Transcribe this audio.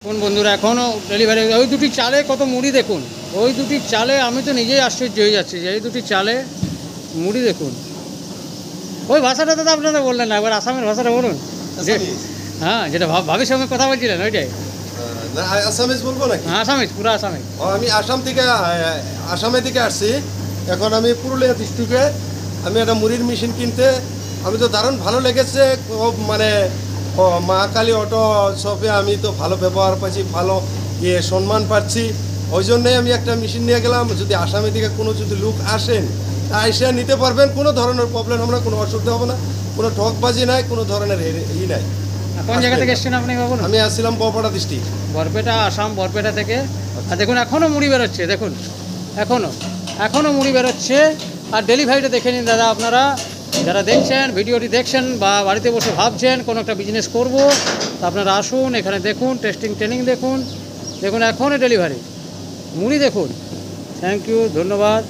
কোন বন্ধুরা এখনও ডেলিভারি, ওই দুটি চালে কত মুড়ি দেখুন, ওই দুটি চালে আমি তো নিজেই আশ্চর্য হয়ে যাচ্ছি যে এই দুটি চালে মুড়ি দেখুন। ওই ভাষাটা তো আপনারা বললেন না, একবার আসামের ভাষাটা বলুন। হ্যাঁ, যেটা ভাবির সঙ্গে কথা বলছিলেন ওইটাই। আসামিজ বলবো নাকি? হ্যাঁ আসামিজ, পুরো আসামিজ। আমি আসামে থেকে আসছি। এখন আমি পুরুলিয়া ডিস্ট্রিক্টে আমি একটা মুড়ির মেশিন কিনতে, আমি তো দারুণ ভালো লেগেছে। মানে মা কালী অটো শপে আমি তো ভালো ব্যবহার পাচ্ছি, ভালো সম্মান পাচ্ছি। ওই জন্যই আমি একটা মেশিন নিয়ে গেলাম। যদি আসামে থেকে কোনো যদি লোক আসেন তা এসে নিতে পারবেন, কোনো ধরনের প্রবলেম হবে না, কোনো অসুবিধা হবে না, কোনো ঠকবাজি নাই, কোনো ধরনের নাই। কোন জায়গা থেকে এসছেন আপনি বাবু? আমি আসছিলাম বরপেটা ডিস্ট্রিক্ট, বরপেটা, আসাম, বরপেটা থেকে। আর দেখুন এখনও মুড়ি বেরোচ্ছে, দেখুন এখনও মুড়ি বেরোচ্ছে। আর ডেলিভারিটা দেখে নিন দাদা, আপনারা যারা দেখছেন ভিডিওটি দেখছেন বা বাড়িতে বসে ভাবছেন কোনো একটা বিজনেস করব, তা আপনারা আসুন এখানে, দেখুন টেস্টিং ট্রেনিং দেখুন, এখনও ডেলিভারি মুড়ি দেখুন। থ্যাংক ইউ, ধন্যবাদ।